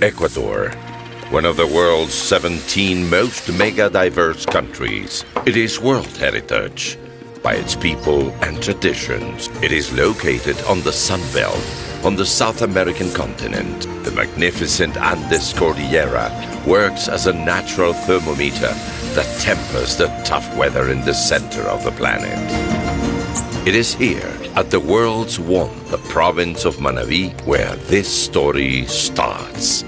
Ecuador, one of the world's 17 most mega-diverse countries. It is World Heritage by its people and traditions. It is located on the Sunbelt, on the South American continent. The magnificent Andes Cordillera works as a natural thermometer that tempers the tough weather in the center of the planet. It is here, at the world's one, the province of Manabí, where this story starts.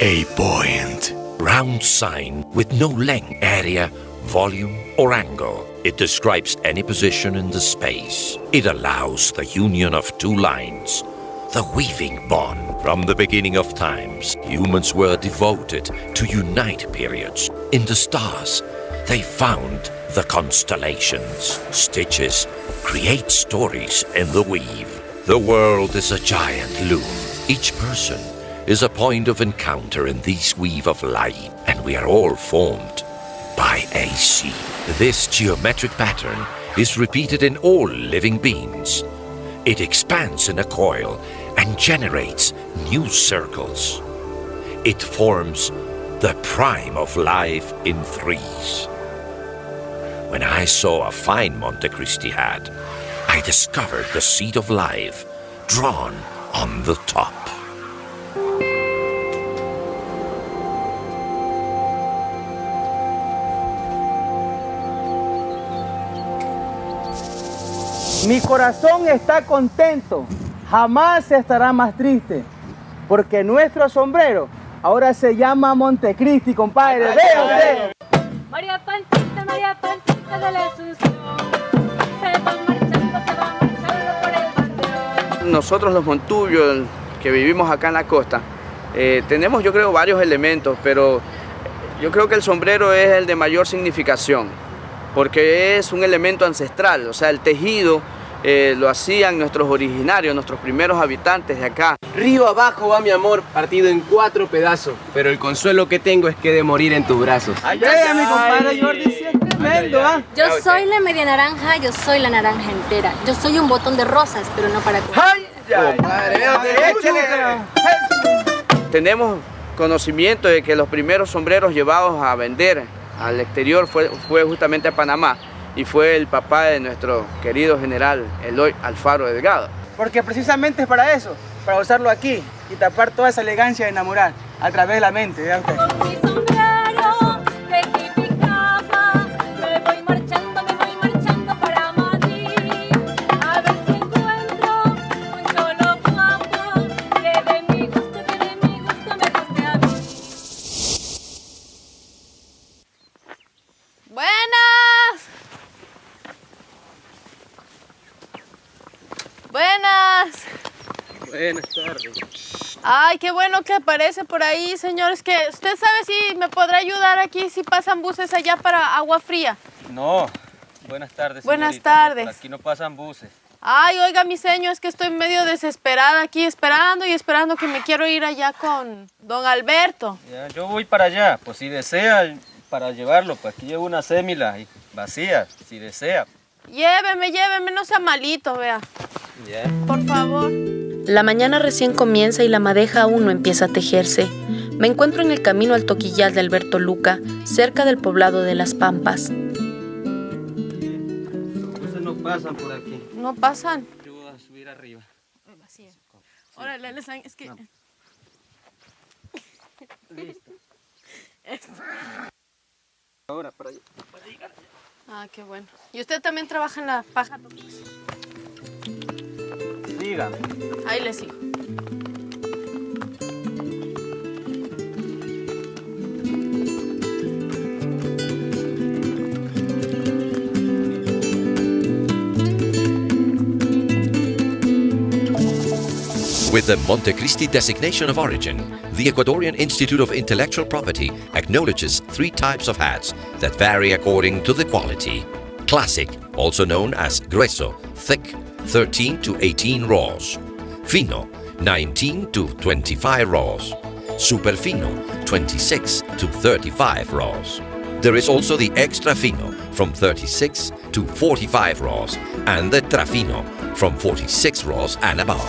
A buoyant, round sign with no length, area, volume, or angle. It describes any position in the space. It allows the union of two lines, the weaving bond. From the beginning of times, humans were devoted to unite periods. In the stars, they found the constellations. Stitches create stories in the weave. The world is a giant loom. Each person is a point of encounter in this weave of light, and we are all formed by AC. This geometric pattern is repeated in all living beings. It expands in a coil and generates new circles. It forms the prime of life in threes. When I saw a fine Monte Cristi hat, I discovered the seed of life drawn on the top. Mi corazón está contento, jamás estará más triste, porque nuestro sombrero ahora se llama Montecristi, compadre. ¡Vea usted! María Panchita de la Asunción, se va marchando por el banderón. Nosotros los montuyos que vivimos acá en la costa, tenemos yo creo varios elementos, pero yo creo que el sombrero es el de mayor significación, porque es un elemento ancestral, o sea, el tejido lo hacían nuestros originarios, nuestros primeros habitantes de acá. Río abajo va mi amor, partido en 4 pedazos, pero el consuelo que tengo es que de morir en tus brazos. Ay, mi compadre Jordi, sí es tremendo, ¿ah? Yo soy la media naranja, yo soy la naranja entera. Yo soy un botón de rosas, pero no para comer. ¡Ay, Tenemos conocimiento de que los primeros sombreros llevados a vender al exterior fue justamente a Panamá, y fue el papá de nuestro querido general Eloy Alfaro Delgado. Porque precisamente es para eso, para usarlo aquí y tapar toda esa elegancia de enamorar a través de la mente, vea usted. Mi sombrero de jipicapa, me voy marchando para Madrid, a ver si encuentro un cholo guapo que de mi gusto me guste a mí. ¡Buenas! ¡Buenas! Buenas tardes. Ay, qué bueno que aparece por ahí, señor. Es que usted sabe si me podrá ayudar aquí, si pasan buses allá para Agua Fría. No, buenas tardes, Buenas señorita. tardes. No, por aquí no pasan buses. Ay, oiga, mi señor, es que estoy medio desesperada aquí, esperando que me quiero ir allá con don Alberto. Ya, yo voy para allá, pues si desea, para llevarlo, pues aquí llevo una sémila y vacía, si desea. Lléveme, no sea malito, vea. Ya. Por favor. La mañana recién comienza y la madeja aún no empieza a tejerse. Me encuentro en el camino al toquillal de Alberto Luca, cerca del poblado de Las Pampas. Los buses no pasan por aquí. ¿No pasan? Yo voy a subir arriba. Vacía. Órale, es que... No. Listo. Ahora, para allá. Ah, qué bueno. ¿Y usted también trabaja en la paja toquilla? Dígame. Ahí le sigo. With the Montecristi designation of origin, the Ecuadorian Institute of Intellectual Property acknowledges 3 types of hats that vary according to the quality. Classic, also known as grueso, thick, 13 to 18 rows. Fino, 19 to 25 rows. Super fino, 26 to 35 rows. There is also the extra fino, from 36 to 45 rows, and the trafino, from 46 rows and above.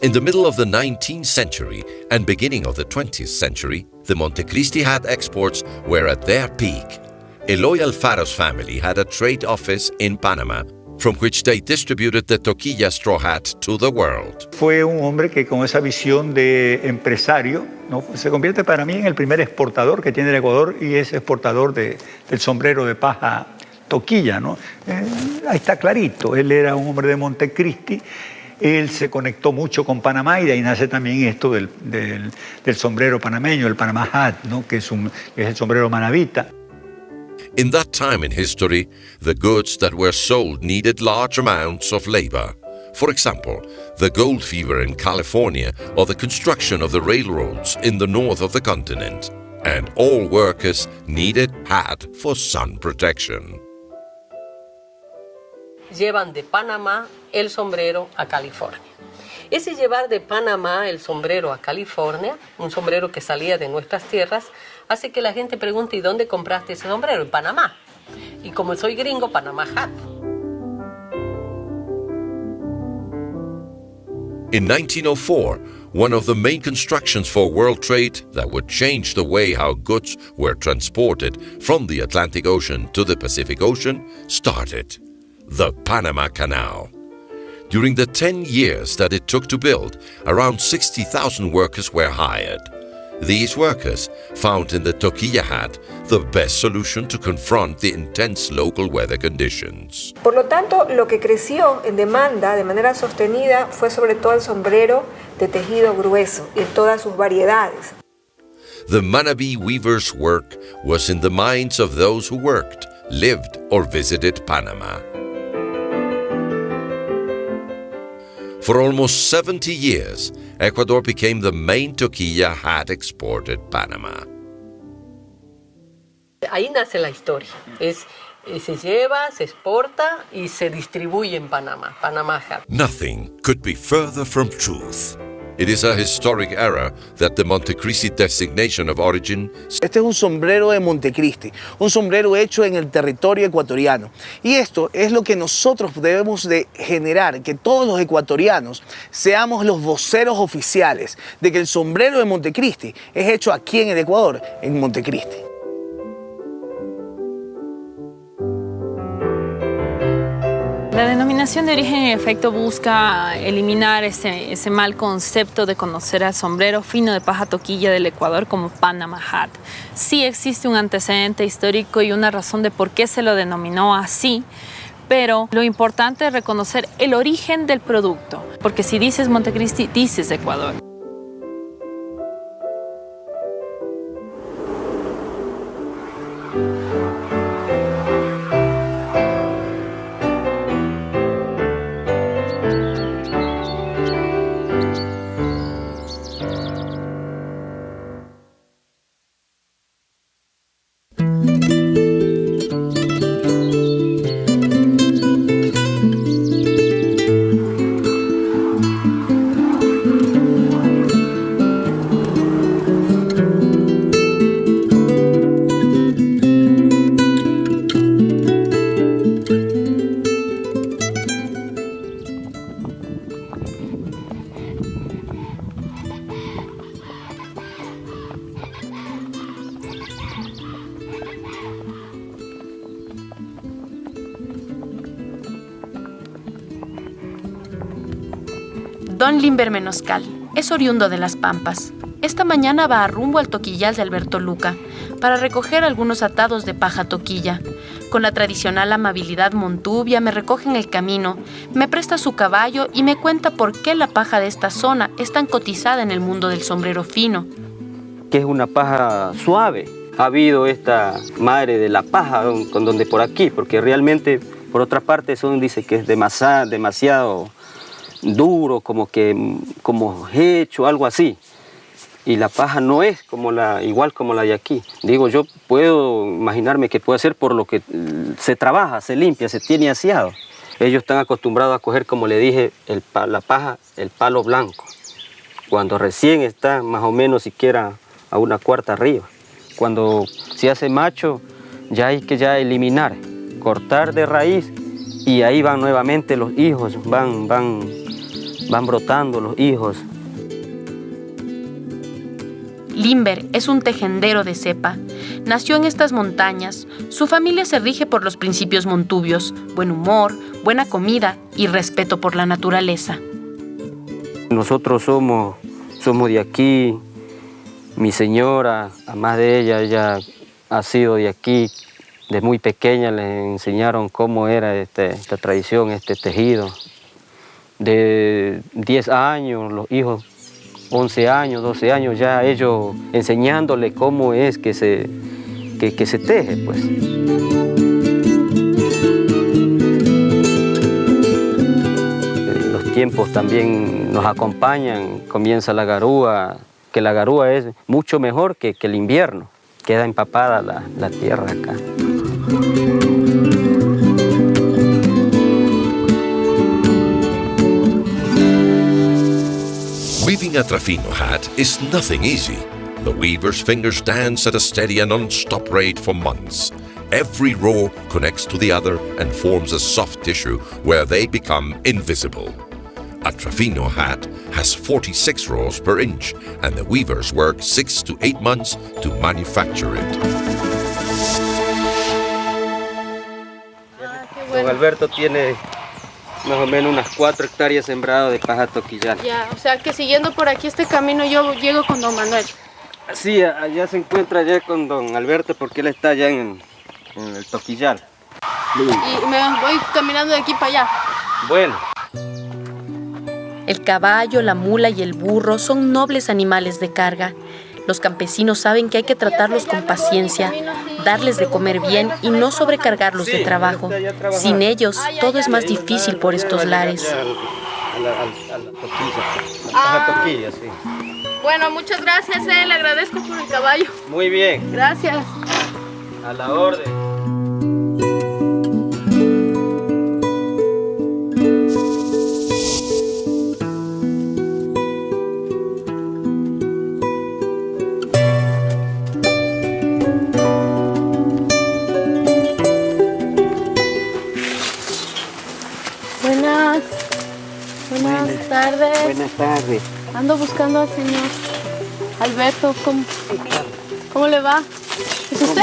In the middle of the 19th century and beginning of the 20th century, the Montecristi hat exports were at their peak. Eloy Alfaro's family had a trade office in Panama, from which they distributed the toquilla straw hat to the world. Fue un hombre que con esa visión de empresario, ¿no?, se convierte para mí en el primer exportador que tiene el Ecuador y es exportador del sombrero de paja toquilla, ¿no? Ahí está clarito, él era un hombre de Montecristi. Él se conectó mucho con Panamá y de ahí nace también esto del sombrero panameño, el Panama Hat, ¿no?, que es el sombrero manabita. In that time in history, the goods that were sold needed large amounts of labor. For example, the gold fever in California or the construction of the railroads in the north of the continent. And all workers needed hat for sun protection. Llevan de Panamá el sombrero a California. Ese llevar de Panamá el sombrero a California, un sombrero que salía de nuestras tierras, hace que la gente pregunte, ¿y dónde compraste ese sombrero? En Panamá. Y como soy gringo, Panama Hat. In 1904, one of the main constructions for world trade that would change the way how goods were transported from the Atlantic Ocean to the Pacific Ocean started. The Panama Canal. During the 10 years that it took to build, around 60,000 workers were hired. These workers found in the toquilla hat the best solution to confront the intense local weather conditions. Por lo tanto, lo que creció en demanda de manera sostenida fue sobre todo el sombrero de tejido grueso y en todas sus variedades. The Manabí weavers' work was in the minds of those who worked, lived, or visited Panama. For almost 70 years, Ecuador became the main toquilla hat exported Panama. Ahí nace la historia. Se lleva, se exporta y se distribuye en Panamá, Panama Hat. Nothing could be further from truth. It is a historic error that the Montecristi designation of origin. Este es un sombrero de Montecristi, un sombrero hecho en el territorio ecuatoriano. Y esto es lo que nosotros debemos de generar, que todos los ecuatorianos seamos los voceros oficiales de que el sombrero de Montecristi es hecho aquí en el Ecuador, en Montecristi. La denominación de origen en efecto busca eliminar ese mal concepto de conocer al sombrero fino de paja toquilla del Ecuador como Panama Hat. Sí existe un antecedente histórico y una razón de por qué se lo denominó así, pero lo importante es reconocer el origen del producto, porque si dices Montecristi, dices Ecuador. Don Limber Menoscal es oriundo de Las Pampas. Esta mañana va a rumbo al toquillal de Alberto Luca para recoger algunos atados de paja toquilla. Con la tradicional amabilidad montubia me recoge en el camino, me presta su caballo y me cuenta por qué la paja de esta zona es tan cotizada en el mundo del sombrero fino. Que es una paja suave. Ha habido esta madre de la paja con donde por aquí, porque realmente por otra parte son, dice que es demasiado duro, como hecho, algo así. Y la paja no es igual como la de aquí. Digo, yo puedo imaginarme que puede ser por lo que se trabaja, se limpia, se tiene aseado. Ellos están acostumbrados a coger, como le dije, la paja, el palo blanco. Cuando recién está más o menos siquiera a una cuarta arriba. Cuando se hace macho, ya hay que eliminar, cortar de raíz y ahí van nuevamente los hijos, van brotando los hijos. Limber es un tejedero de cepa. Nació en estas montañas. Su familia se rige por los principios montubios: buen humor, buena comida y respeto por la naturaleza. Nosotros somos de aquí. Mi señora, además de ella ha sido de aquí. De muy pequeña le enseñaron cómo era esta tradición, este tejido. De 10 años, los hijos 11 años, 12 años, ya ellos enseñándole cómo es que se teje, pues. Los tiempos también nos acompañan, comienza la garúa, que la garúa es mucho mejor que el invierno, queda empapada la tierra acá. Weaving a Trafino hat is nothing easy. The weaver's fingers dance at a steady and non-stop rate for months. Every row connects to the other and forms a soft tissue where they become invisible. A Trafino hat has 46 rows per inch, and the weavers work 6 to 8 months to manufacture it. Don Alberto tiene más o menos unas 4 hectáreas sembradas de paja toquillal. Ya, o sea que siguiendo por aquí este camino yo llego con don Manuel. Sí, allá se encuentra allá con don Alberto porque él está allá en el toquillal. Y me voy caminando de aquí para allá. Bueno. El caballo, la mula y el burro son nobles animales de carga. Los campesinos saben que hay que tratarlos con paciencia, darles de comer bien y no sobrecargarlos de trabajo. Sin ellos, todo es más difícil por estos lares. A la toquilla, sí. Bueno, muchas gracias, le agradezco por el caballo. Muy bien. Gracias. A la orden. Buenas tardes. Buenas tardes. Ando buscando al señor Alberto. ¿Cómo le va? ¿Es usted?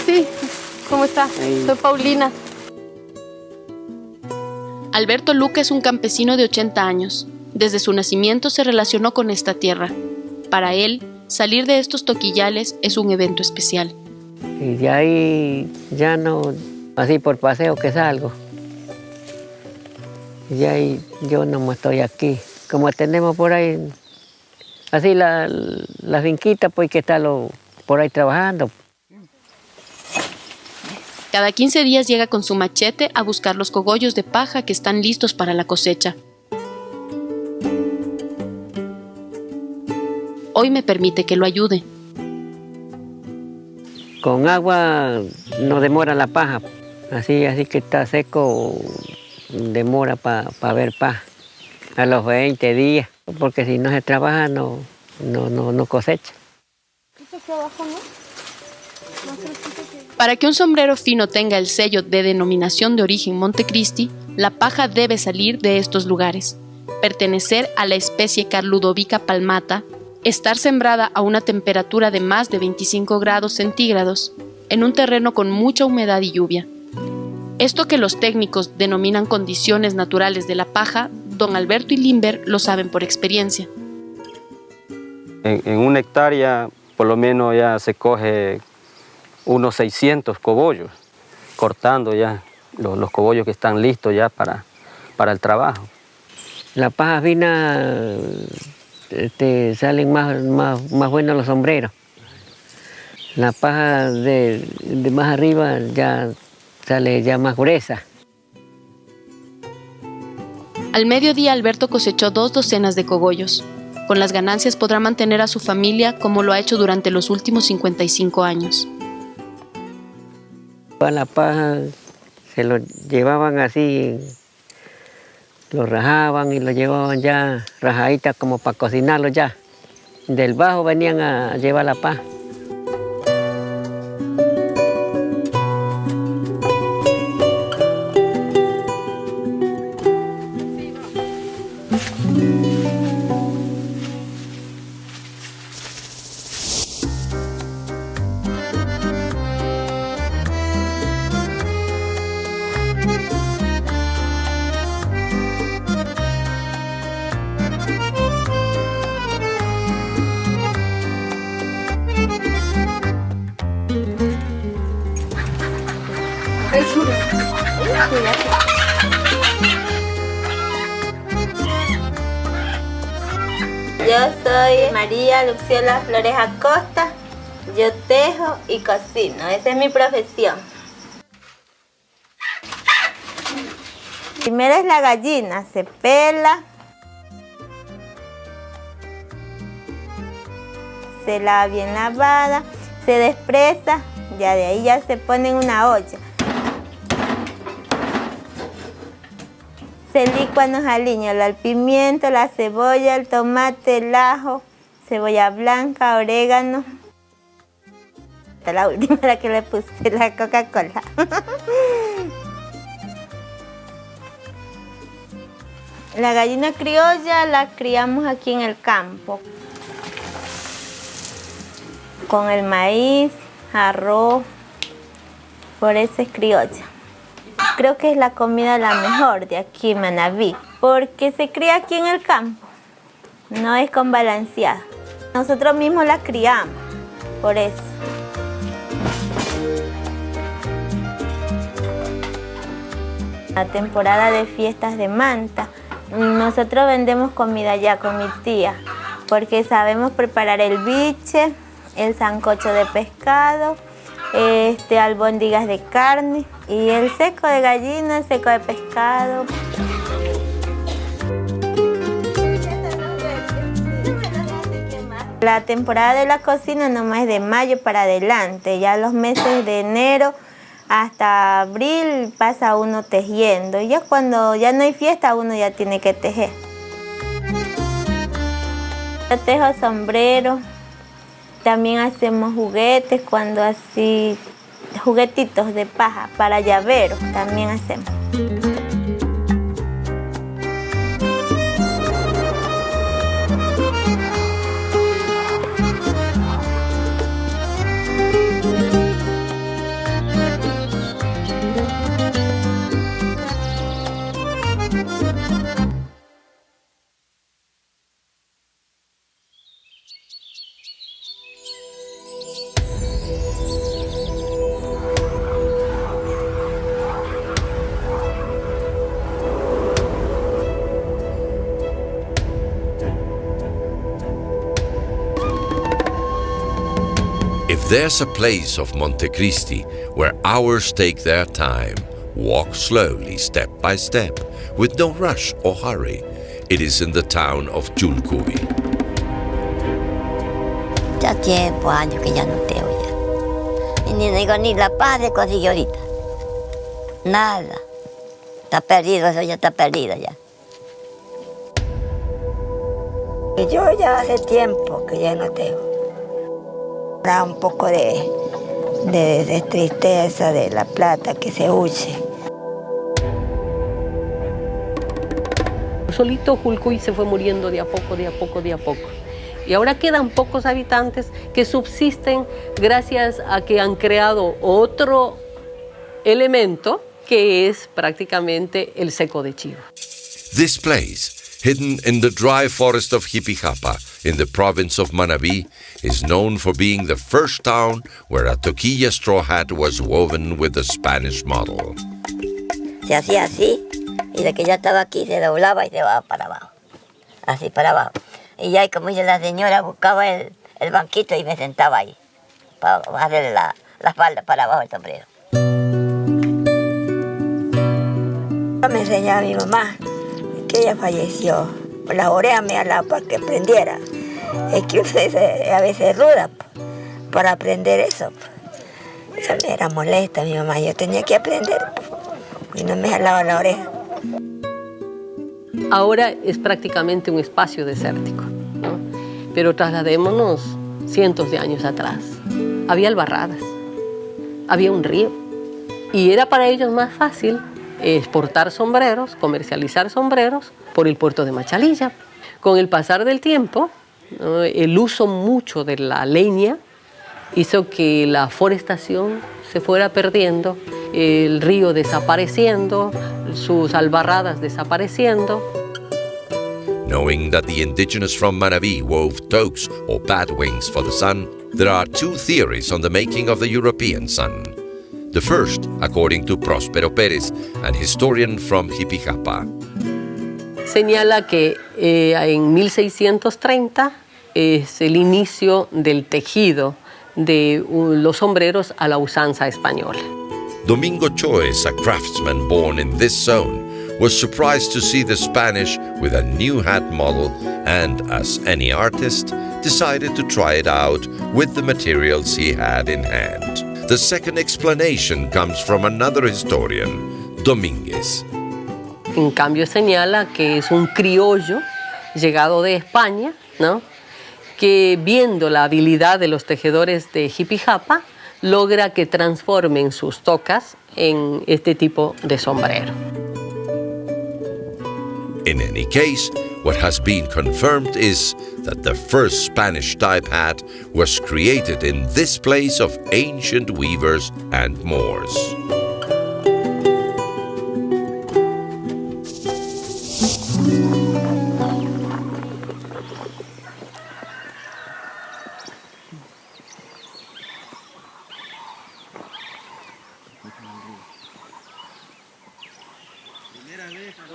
Sí. ¿Cómo está? Soy Paulina. Alberto Luca es un campesino de 80 años. Desde su nacimiento se relacionó con esta tierra. Para él, salir de estos toquillales es un evento especial. Y de ahí ya no, así por paseo que salgo. Y ahí yo no estoy aquí. Como tenemos por ahí, así la finquita, pues que está por ahí trabajando. Cada 15 días llega con su machete a buscar los cogollos de paja que están listos para la cosecha. Hoy me permite que lo ayude. Con agua no demora la paja, así que está seco, demora para ver paja. A los 20 días, porque si no se trabaja no cosecha. Para que un sombrero fino tenga el sello de denominación de origen Montecristi, la paja debe salir de estos lugares, pertenecer a la especie Carludovica palmata, estar sembrada a una temperatura de más de 25 grados centígrados, en un terreno con mucha humedad y lluvia. Esto que los técnicos denominan condiciones naturales de la paja, don Alberto y Limber lo saben por experiencia. En una hectárea por lo menos ya se coge unos 600 cogollos, cortando ya los cogollos que están listos ya para el trabajo. La paja fina salen más buenos los sombreros. La paja de más arriba ya sale ya más gruesa. Al mediodía Alberto cosechó 2 docenas de cogollos. Con las ganancias podrá mantener a su familia como lo ha hecho durante los últimos 55 años. La paja se lo llevaban así, lo rajaban y lo llevaban ya rajadita como para cocinarlo ya. Del bajo venían a llevar la paja. Yo soy María Luxiola Flores Acosta, yo tejo y cocino, esa es mi profesión. Primero es la gallina, se pela, se lava bien lavada, se despresa, ya de ahí ya se pone en una olla. Se licúan los aliños, el pimiento, la cebolla, el tomate, el ajo, cebolla blanca, orégano. Esta es la última la que le puse, la Coca-Cola. La gallina criolla la criamos aquí en el campo. Con el maíz, arroz, por eso es criolla. Creo que es la comida la mejor de aquí en Manabí, porque se cría aquí en el campo, no es con balanceada. Nosotros mismos la criamos, por eso. La temporada de fiestas de Manta, nosotros vendemos comida ya con mi tía, porque sabemos preparar el biche, el sancocho de pescado, albóndigas de carne y el seco de gallina, el seco de pescado. La temporada de la cocina nomás es de mayo para adelante, ya los meses de enero hasta abril pasa uno tejiendo, y ya cuando ya no hay fiesta uno ya tiene que tejer. Yo tejo sombreros. También hacemos juguetes, cuando así, juguetitos de paja para llaveros, también hacemos. If there's a place of Montecristi where hours take their time, walk slowly, step by step, with no rush or hurry, it is in the town of Chuncuy. Ya tiempo, años que ya no teo ya. Y ni digo, ni la paz se consiguió ahorita. Nada. Está perdido, eso ya está perdido ya. Y yo ya hace tiempo que ya no teo. Da un poco de tristeza de la plata que se huye. Solito Julcuy se fue muriendo de a poco, de a poco, de a poco. Y ahora quedan pocos habitantes que subsisten gracias a que han creado otro elemento que es prácticamente el seco de chivo. This place, hidden in the dry forest of Jipijapa, in the province of Manabí, is known for being the first town where a toquilla straw hat was woven with the Spanish model. Se hacía así, y de que ya estaba aquí se doblaba y se va para abajo, así para abajo. Y ya, como dice la señora, buscaba el banquito y me sentaba ahí, para hacerle la espalda para abajo el sombrero. Me enseñaba a mi mamá, que ella falleció. Las orejas me jalaba para que aprendiera. Es que a veces ruda para aprender eso. Eso me era molesta mi mamá, yo tenía que aprender y no me jalaba la oreja. Ahora es prácticamente un espacio desértico, ¿no? Pero trasladémonos cientos de años atrás. Había albarradas, había un río y era para ellos más fácil exportar sombreros, comercializar sombreros por el puerto de Machalilla. Con el pasar del tiempo, ¿no?, el uso mucho de la leña hizo que la forestación se fuera perdiendo, el río desapareciendo, sus albarradas desapareciendo. Knowing that the indigenous from Manabí wove toques or bat wings for the sun, there are two theories on the making of the European sun. The first, according to Próspero Pérez, an historian from Jipijapa. Señala que en 1630 es el inicio del tejido de los sombreros a la usanza española. Domingo Choes, a craftsman born in this zone, was surprised to see the Spanish with a new hat model and, as any artist, decided to try it out with the materials he had in hand. The second explanation comes from another historian, Domínguez. En cambio señala que es un criollo llegado de España, ¿no?, que viendo la habilidad de los tejedores de Jipijapa, logra que transformen sus tocas en este tipo de sombrero. In any case, what has been confirmed is that the first Spanish type hat was created in this place of ancient weavers and Moors.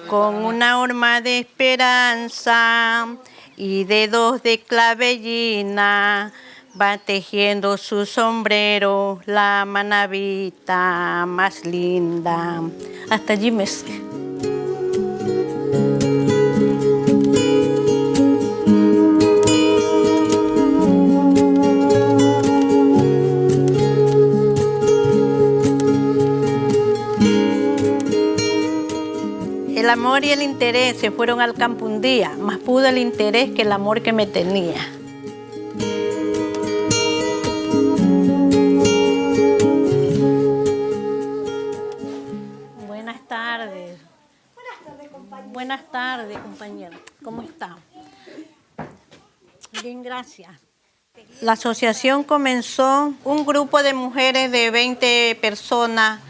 Con una horma de esperanza y dedos de clavellina, va tejiendo su sombrero la manabita más linda. Hasta allí me sé. El amor y el interés se fueron al campo un día, más pudo el interés que el amor que me tenía. Buenas tardes. Buenas tardes, compañera. ¿Cómo está? Bien, gracias. La asociación comenzó un grupo de mujeres de 20 personas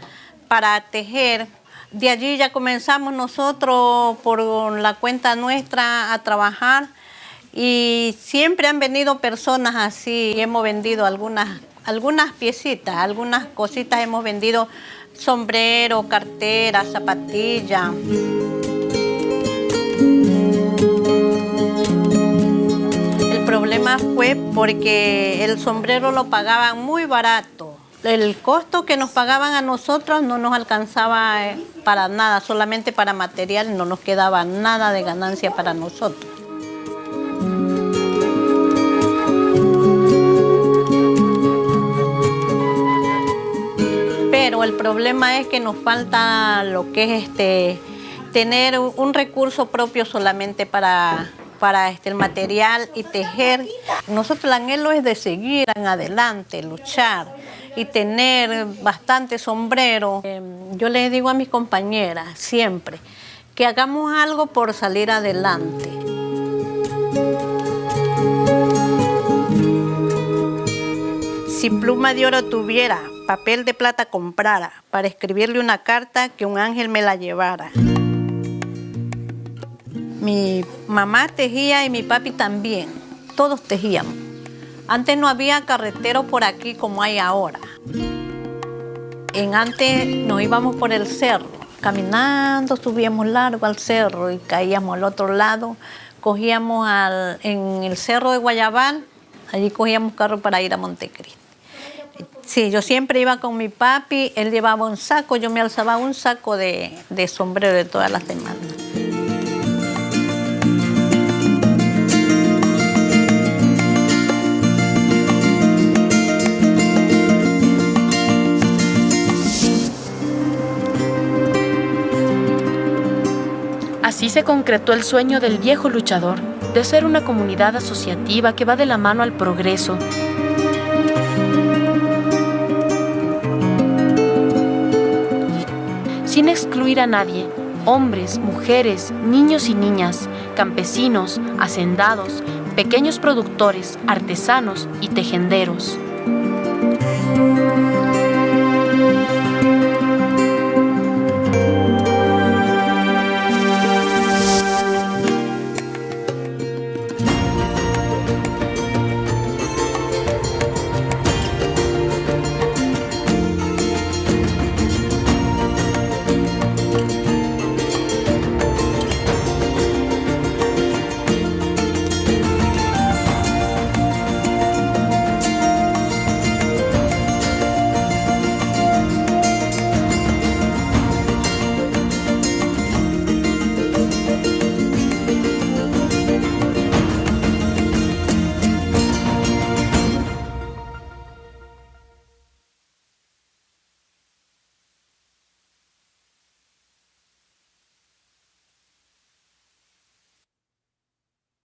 para tejer. De allí ya comenzamos nosotros por la cuenta nuestra a trabajar y siempre han venido personas así. Hemos vendido algunas piecitas, algunas cositas hemos vendido, sombrero, cartera, zapatilla. El problema fue porque el sombrero lo pagaban muy barato. El costo que nos pagaban a nosotros no nos alcanzaba para nada, solamente para material, no nos quedaba nada de ganancia para nosotros. Pero el problema es que nos falta lo que es tener un recurso propio solamente para el material y tejer. Nosotros el anhelo es de seguir en adelante, luchar y tener bastante sombrero. Yo les digo a mis compañeras siempre que hagamos algo por salir adelante. Si pluma de oro tuviera, papel de plata comprara, para escribirle una carta que un ángel me la llevara. Mi mamá tejía y mi papi también. todos tejíamos. Antes no había carretero por aquí como hay ahora. Antes nos íbamos por el cerro, caminando, subíamos largo al cerro y caíamos al otro lado. Cogíamos en el cerro de Guayabal, allí cogíamos carro para ir a Montecristi. Sí, yo siempre iba con mi papi, él llevaba un saco, yo me alzaba un saco de sombrero de todas las semanas. Así se concretó el sueño del viejo luchador de ser una comunidad asociativa que va de la mano al progreso. Sin excluir a nadie, hombres, mujeres, niños y niñas, campesinos, hacendados, pequeños productores, artesanos y tejenderos.